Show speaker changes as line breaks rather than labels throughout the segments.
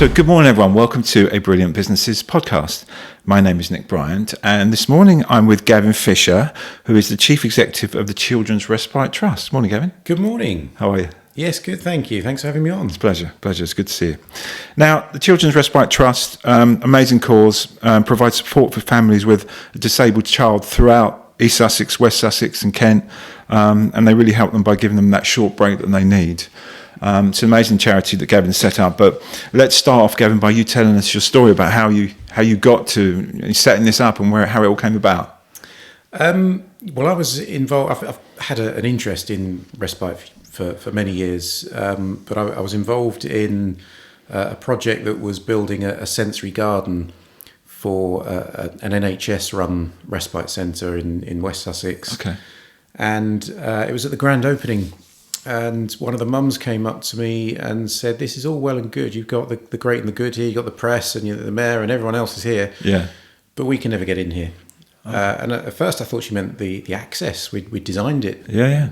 So good morning, everyone. Welcome to a Brilliant Businesses podcast. My name is Nick Bryant, and this morning I'm with Gavin Fisher, who is the Chief Executive of the Children's Respite Trust. Morning, Gavin.
Good morning.
How are you?
Yes, good, thank you. Thanks for having me on.
It's a pleasure. It's good to see you. Now, the Children's Respite Trust, amazing cause, provides support for families with a disabled child throughout East Sussex, West Sussex and Kent, and they really help them by giving them that short break that they need. It's an amazing charity that Gavin set up, but let's start off, Gavin, by you telling us your story about how you got to setting this up and how it all came about.
Well, I was involved. I've had an interest in respite for many years, but I was involved in a project that was building a sensory garden for an NHS-run respite centre in West Sussex.
Okay.
And it was at the grand opening. And one of the mums came up to me and said, "This is all well and good. You've got the great and the good here. You've got the press and the mayor and everyone else is here.
Yeah.
But we can never get in here." Oh. And at first I thought she meant the access. We designed it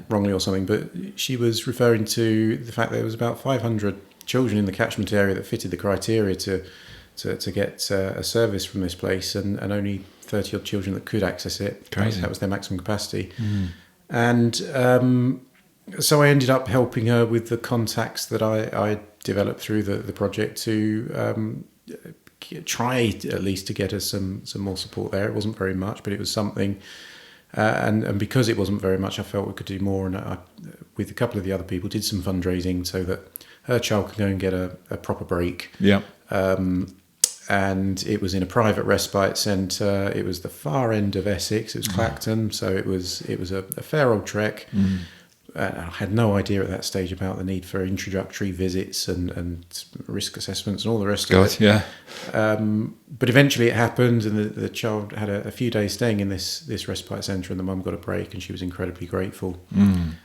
wrongly or something. But she was referring to the fact that there was about 500 children in the catchment area that fitted the criteria to get a service from this place, and only 30 odd children that could access it.
Crazy.
That was their maximum capacity. And so I ended up helping her with the contacts that I developed through the project to try at least to get us some more support there. It wasn't very much, but it was something. And because it wasn't very much, I felt we could do more. And I, with a couple of the other people, did some fundraising so that her child could go and get a proper break.
Yeah.
And it was in a private respite centre. It was the far end of Essex. It was Clacton, so it was a fair old trek. I had no idea at that stage about the need for introductory visits and risk assessments and all the rest of it.
Yeah.
But eventually it happened, and the child had a few days staying in this respite centre, and the mum got a break, and she was incredibly grateful, and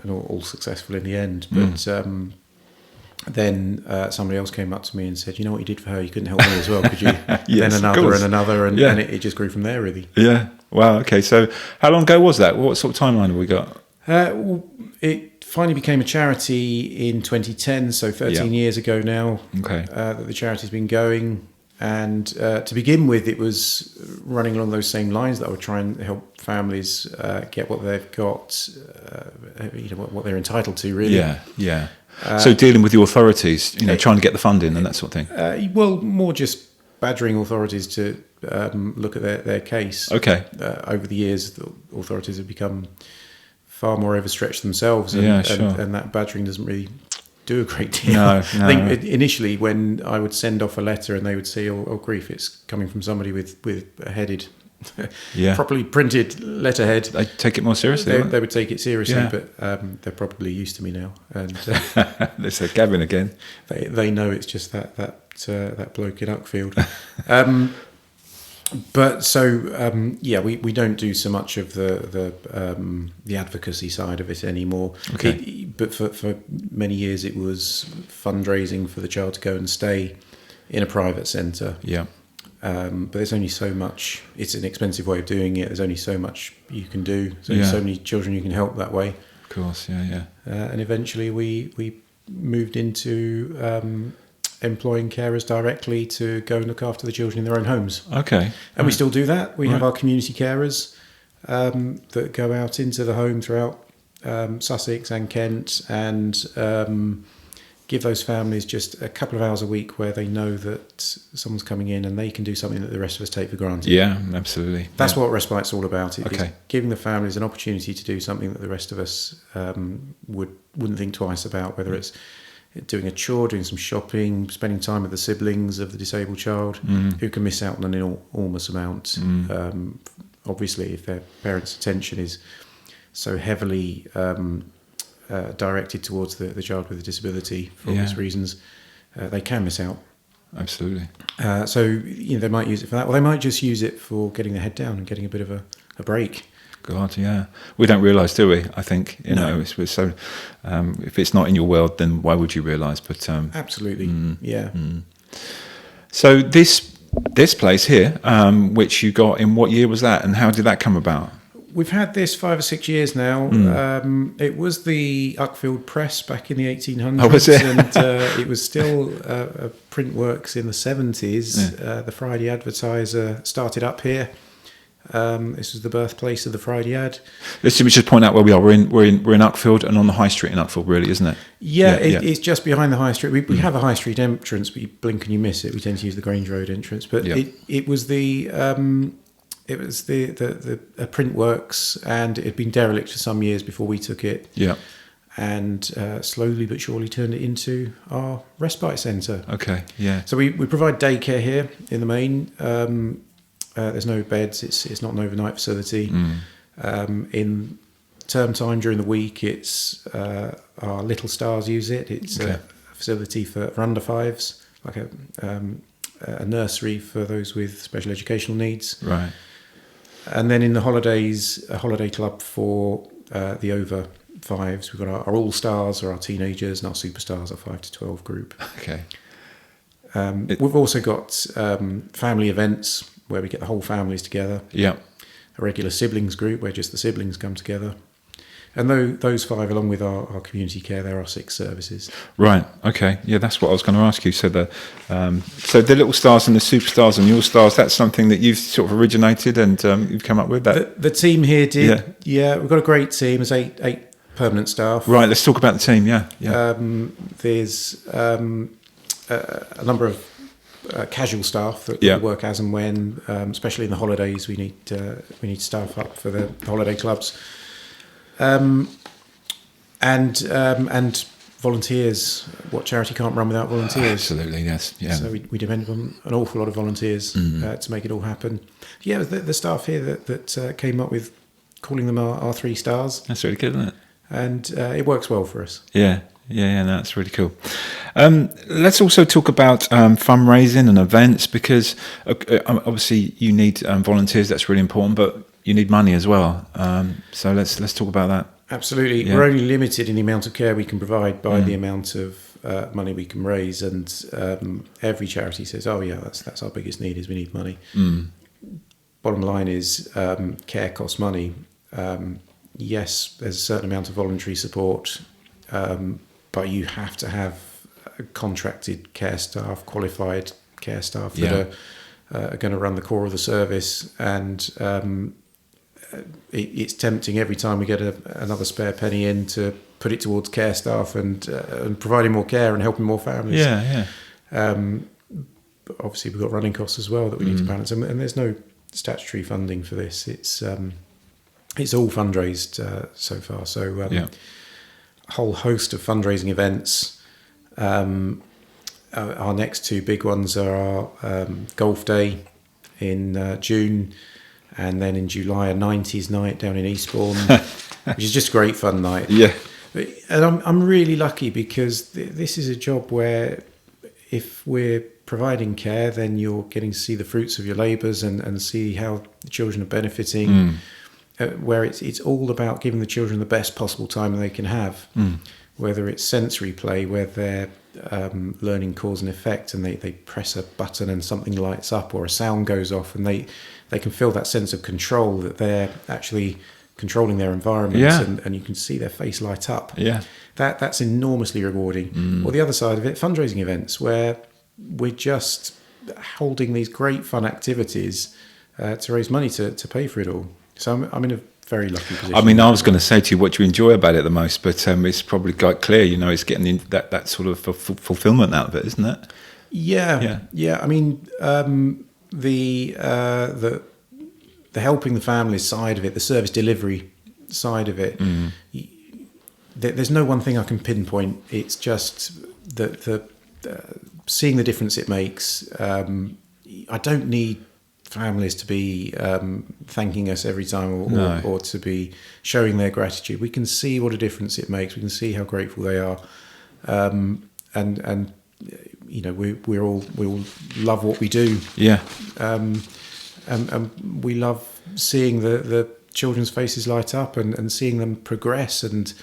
all successful in the end. But then somebody else came up to me and said, "You know what you did for her? You couldn't help me as well, could you?"
Yes,
then another, and it just grew from there, really.
Yeah. Wow. Okay. So how long ago was that? What sort of timeline have we got?
It finally became a charity in 2010, so 13 years ago now.
Okay.
That the charity's been going, and to begin with, it was running along those same lines that I would try and help families get what they've got, what they're entitled to, really.
Yeah. So dealing with the authorities, trying to get the funding and that sort of thing.
Well, more just badgering authorities to look at their case.
Okay.
Over the years, the authorities have become far more overstretched themselves, and that badgering doesn't really do a great deal.
No.
I think initially when I would send off a letter and they would say, oh grief, it's coming from somebody with a headed, properly printed letterhead.
They take it more seriously.
They would take it seriously, but they're probably used to me now. And
they said Gavin again.
They know it's just that bloke in Uckfield. But so we don't do so much of the advocacy side of it anymore.
Okay.
But for many years it was fundraising for the child to go and stay in a private centre.
Yeah.
But there's only so much. It's an expensive way of doing it. There's only so much you can do. There's only so many children you can help that way.
Of course. Yeah.
And eventually we moved into employing carers directly to go and look after the children in their own homes.
Okay.
And we still do that. We have our community carers that go out into the home throughout Sussex and Kent and give those families just a couple of hours a week where they know that someone's coming in and they can do something that the rest of us take for granted.
Yeah, absolutely.
That's what Respite's all about. It's
Okay.
giving the families an opportunity to do something that the rest of us wouldn't think twice about, whether it's doing a chore, doing some shopping, spending time with the siblings of the disabled child who can miss out on an enormous amount. Obviously, if their parents' attention is so heavily directed towards the child with a disability for obvious reasons, they can miss out.
Absolutely.
So they might use it for that, or they might just use it for getting their head down and getting a bit of a break.
God, yeah. We don't realise, do we? I think we're so. If it's not in your world, then why would you realise? But
absolutely, yeah.
So this place here, which you got in what year was that, and how did that come about?
we've had this 5 or 6 years now. It was the Uckfield Press back in the 1800s.
Oh, was it?
And it was still a print works in the 70s. The Friday Advertiser started up here. This was the birthplace of the Friday Ad.
Let's just point out where we are. We're in Uckfield and on the High Street in Uckfield, really, isn't it?
It's just behind the High Street. We have a High Street entrance, but you blink and you miss it. We tend to use the Grange Road entrance, but it was the print works, and it had been derelict for some years before we took it.
Yeah.
And slowly but surely turned it into our respite centre.
Okay. Yeah.
So we provide daycare here in the main. There's no beds. It's not an overnight facility. In term time during the week, it's our Little Stars use it. It's a facility for under fives, like a nursery for those with special educational needs.
Right.
And then in the holidays, a holiday club for the over fives. We've got our All Stars, or our teenagers, and our Superstars, our 5 to 12 group.
Okay.
We've also got family events where we get the whole families together.
Yeah.
A regular siblings group where just the siblings come together. And those 5, along with our community care, there are 6 services.
Right. Okay. Yeah, that's what I was going to ask you. So the Little Stars and the Superstars and Your Stars, that's something that you've sort of originated and you've come up with. That
the team here did. Yeah, we've got a great team. There's 8 permanent staff.
Right. Let's talk about the team. Yeah.
There's a number of casual staff that work as and when, especially in the holidays. We need staff up for the holiday clubs, and volunteers. What charity can't run without volunteers?
Absolutely, yes. Yeah.
So we depend on an awful lot of volunteers to make it all happen. Yeah, the staff here that came up with calling them our 3 stars.
That's really good, isn't it?
And it works well for us.
Yeah. No, that's really cool. Let's also talk about fundraising and events, because obviously you need volunteers. That's really important, but you need money as well. So let's talk about that.
Absolutely.
Yeah.
We're only limited in the amount of care we can provide by the amount of money we can raise, and every charity says, "Oh yeah, that's our biggest need, is we need money." Bottom line is care costs money. Yes, there's a certain amount of voluntary support. But you have to have contracted care staff, qualified care staff that are going to run the core of the service. And it's tempting every time we get another spare penny in to put it towards care staff and providing more care and helping more families. But obviously, we've got running costs as well that we need to balance. And there's no statutory funding for this. It's all fundraised so far. So whole host of fundraising events. Our next 2 big ones are our golf day in June, and then in July a 90s night down in Eastbourne, which is just a great fun night.
Yeah.
And I'm really lucky because this is a job where if we're providing care, then you're getting to see the fruits of your labours and see how the children are benefiting. Where it's all about giving the children the best possible time they can have, whether it's sensory play, where they're learning cause and effect, and they press a button and something lights up, or a sound goes off, and they can feel that sense of control, that they're actually controlling their environment, and you can see their face light up. Yeah, that's enormously rewarding. Or the other side of it, fundraising events, where we're just holding these great fun activities to raise money to pay for it all. So I'm in a very lucky position.
I mean, I was going to say to you what do you enjoy about it the most, but it's probably quite clear, it's getting that sort of fulfillment out of it, isn't it?
Yeah. I mean, the helping the families side of it, the service delivery side of it, there's no one thing I can pinpoint. It's just the seeing the difference it makes. I don't need families to be thanking us every time or to be showing their gratitude. We can see what a difference it makes. We can see how grateful they are, and we all love what we do. Yeah, and we love seeing the children's faces light up and seeing them progress and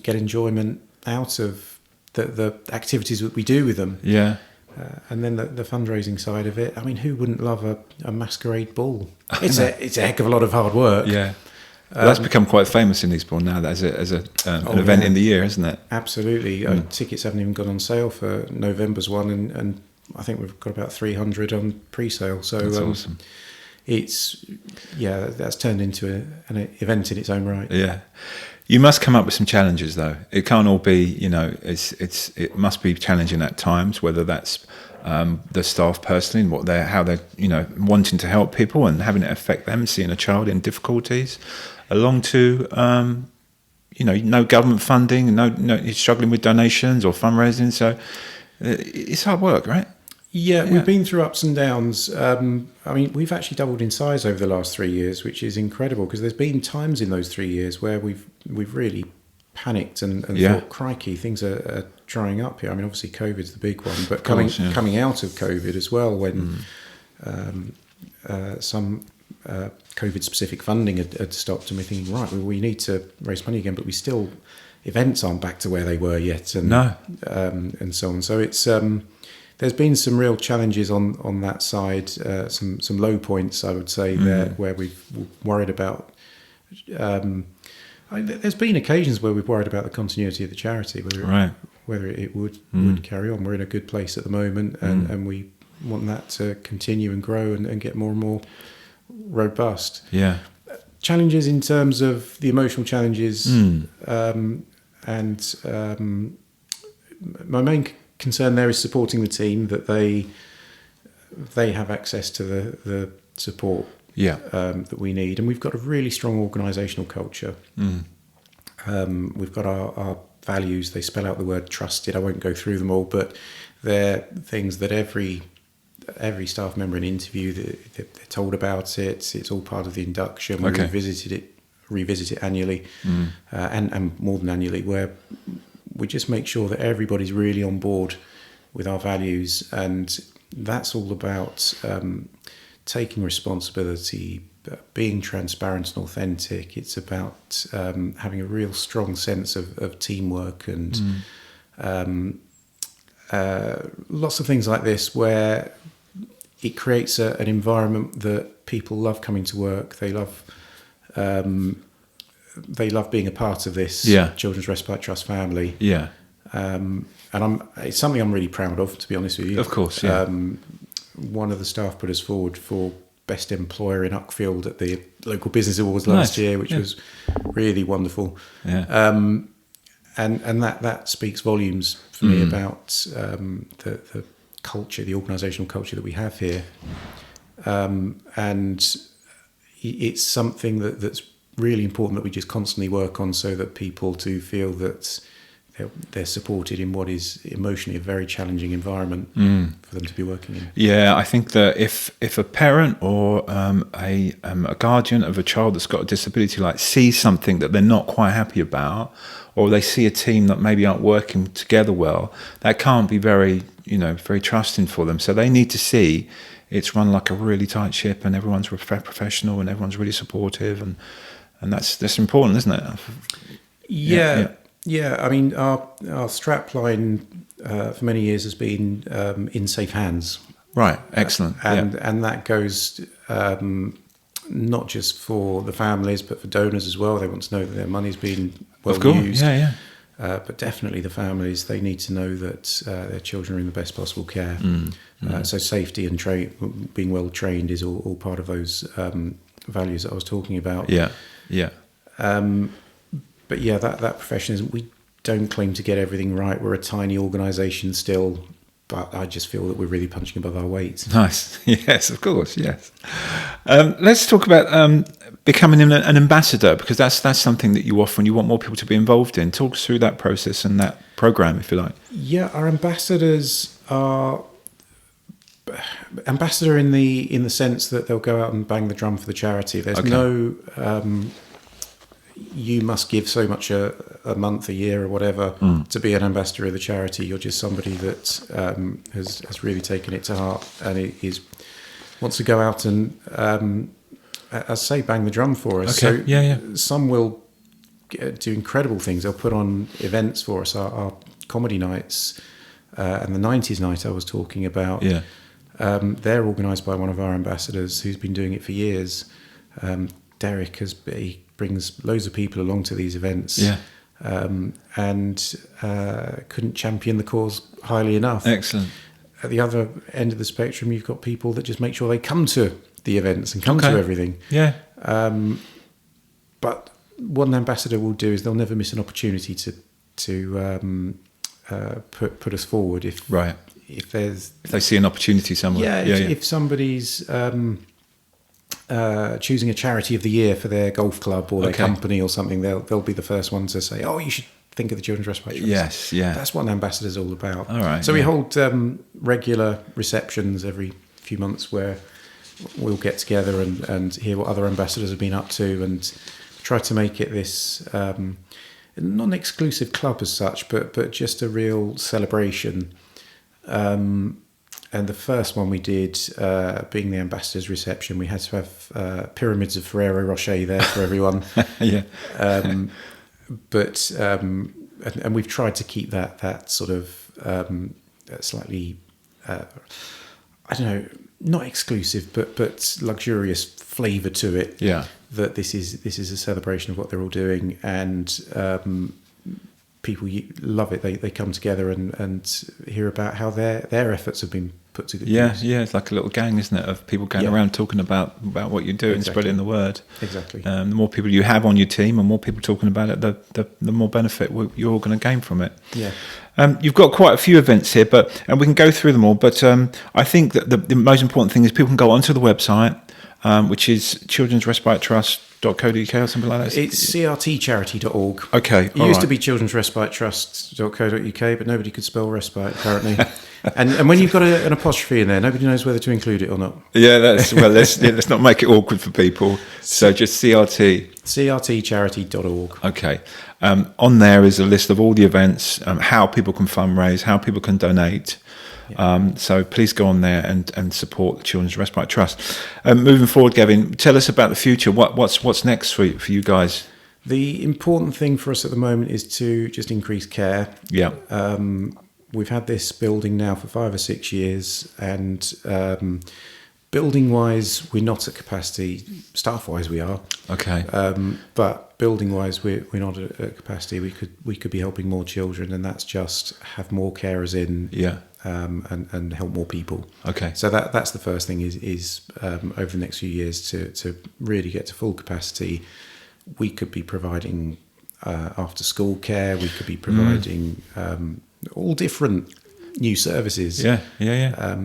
get enjoyment out of the activities that we do with them. Yeah. And then the fundraising side of it. I mean, who wouldn't love a masquerade ball? It's a heck of a lot of hard work.
Yeah. Well, that's become quite famous in Eastbourne now as an event in the year, isn't it?
Absolutely. Tickets haven't even gone on sale for November's one, and I think we've got about 300 on pre-sale. So
that's awesome.
That's turned into an event in its own right.
Yeah. You must come up with some challenges, though. It can't all be, it must be challenging at times, whether that's the staff personally and how they're, wanting to help people and having it affect them, seeing a child in difficulties, along to, no government funding, no you're struggling with donations or fundraising. So it's hard work, right?
Yeah, we've been through ups and downs. We've actually doubled in size over the last 3 years, which is incredible, because there's been times in those 3 years where we've really panicked and thought, crikey, things are drying up here. I mean, obviously COVID's the big one, but coming out of COVID as well, when some COVID-specific funding had stopped, and we're thinking, right, well, we need to raise money again, but events aren't back to where they were yet, and so on. So it's there's been some real challenges on that side, some low points, I would say, there where we've worried about. There's been occasions where we've worried about the continuity of the charity, whether it would carry on. We're in a good place at the moment, and we want that to continue and grow and get more and more robust.
Yeah.
Challenges in terms of the emotional challenges, my main concern there is supporting the team, that they have access to the support that we need, and we've got a really strong organisational culture. We've got our values. They spell out the word trusted. I won't go through them all, but they're things that every staff member in interview, they're told about it. It's all part of the induction. We revisit it annually, and more than annually, where we just make sure that everybody's really on board with our values, and that's all about taking responsibility, being transparent and authentic. It's about having a real strong sense of teamwork and lots of things like this, where it creates an environment that people love coming to work. They love being a part of this Children's Respite Trust family. Yeah. And it's something I'm really proud of, to be honest with you.
Of course, yeah.
One of the staff put us forward for Best Employer in Uckfield at the Local Business Awards last year, which was really wonderful. Yeah. And that speaks volumes for me about the culture, the organisational culture that we have here. And it's something that's really important that we just constantly work on, so that people do feel that they're supported in what is emotionally a very challenging environment for them to be working in. Yeah,
I think that if a parent or a guardian of a child that's got a disability sees something that they're not quite happy about, or they see a team that maybe aren't working together well, that can't be very trusting for them. So they need to see it's run like a really tight ship, and everyone's professional, and everyone's really supportive, and that's important, isn't it?
Yeah. I mean, our strapline for many years has been in safe hands.
Right. Excellent.
And that goes not just for the families, but for donors as well. They want to know that their money's been well used. Yeah. But definitely the families, they need to know that their children are in the best possible care. So safety and being well trained is all part of those values that I was talking about. Yeah. But that professionalism, we don't claim to get everything right. We're a tiny organisation still, but I just feel that we're really punching above our weight.
Nice. Yes, of course. Yes. Let's talk about becoming an ambassador, because that's something that you offer and you want more people to be involved in. Talk us through that process and that programme, if you like. Yeah,
our ambassadors are ambassador in the sense that they'll go out and bang the drum for the charity. There's no you must give so much a month, a year, or whatever to be an ambassador of the charity. You're just somebody that has really taken it to heart, and wants to go out and, as I say, bang the drum for us.
Okay. So
some will do incredible things. They'll put on events for us, our comedy nights, and the 90s night I was talking about,
Yeah.
they're organised by one of our ambassadors who's been doing it for years. Derek he brings loads of people along to these events,
Yeah.
and couldn't champion the cause highly enough.
Excellent.
At the other end of the spectrum, you've got people that just make sure they come to the events and come
Okay.
to everything.
Yeah.
But what an ambassador will do is they'll never miss an opportunity to put us forward if
Right.
if there's
If they see an opportunity somewhere.
if somebody's choosing a charity of the year for their golf club or their
Okay.
company or something, they'll be the first ones to say, "Oh, you should think of the Children's Respite Trust."
Yes. Yeah.
That's what an ambassador's all about.
All right,
So we
yeah.
hold regular receptions every few months where we'll get together and hear what other ambassadors have been up to and try to make it this not an exclusive club as such, but just a real celebration. And the first one we did, being the ambassador's reception, we had to have pyramids of Ferrero Rocher there for everyone.
Yeah.
And we've tried to keep that sort of slightly, I don't know, not exclusive, but luxurious flavour to it.
Yeah.
That this is a celebration of what they're all doing, and people love it. They come together and hear about how their efforts have been put to good use.
Yeah. It's like a little gang, isn't it, of people going
Yeah.
around talking about what you do and
Exactly.
spreading the word.
Exactly.
The more people you have on your team and more people talking about it, the more benefit you're all going to gain from it.
Yeah.
You've got quite a few events here, and we can go through them all. But I think that the most important thing is people can go onto the website, which is children'srespitetrust.co.uk or something like that.
It's crtcharity.org.
Okay,
It
all
used to
right.
be children'srespitetrust.co.uk, but nobody could spell respite apparently. and when you've got an apostrophe in there, nobody knows whether to include it or not.
Yeah, let's not make it awkward for people. So just CRT.
crtcharity.org.
Okay. On there is a list of all the events, how people can fundraise, how people can donate. So please go on there and support the Children's Respite Trust. Moving forward, Gavin, tell us about the future. What's next for you guys?
The important thing for us at the moment is to just increase care.
Yeah.
We've had this building now for 5 or 6 years, and building-wise, we're not at capacity. Staff-wise, we are.
Okay.
But building-wise, we're not at capacity. We could be helping more children, and that's just have more carers in,
Yeah.
and help more people.
Okay.
So that's the first thing is over the next few years to really get to full capacity. We could be providing after-school care. We could be providing all different new services.
Yeah.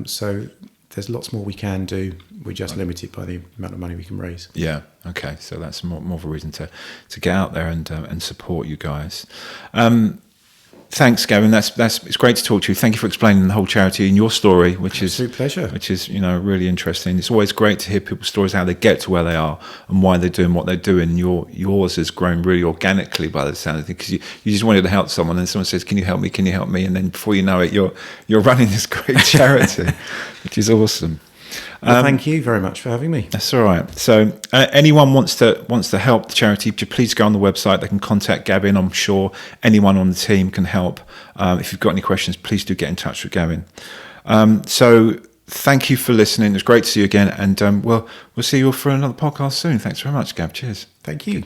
So there's lots more we can do. We're just limited by the amount of money we can raise.
Yeah. Okay. So that's more of a reason to get out there and support you guys. Thanks, Gavin. It's great to talk to you. Thank you for explaining the whole charity and your story, which
Absolute pleasure.
is really interesting. It's always great to hear people's stories, how they get to where they are and why they're doing what they're doing. Yours has grown really organically by the sound of it, because you just wanted to help someone, and someone says, "Can you help me? Can you help me?" And then before you know it, you're running this great charity, which is awesome.
Well, thank you very much for having me.
That's all right. So anyone wants to help the charity, please go on the website. They can contact Gavin. I'm sure anyone on the team can help. If you've got any questions, please do get in touch with Gavin. So thank you for listening. It's great to see you again. And we'll see you all for another podcast soon. Thanks very much, Gav. Cheers.
Thank you.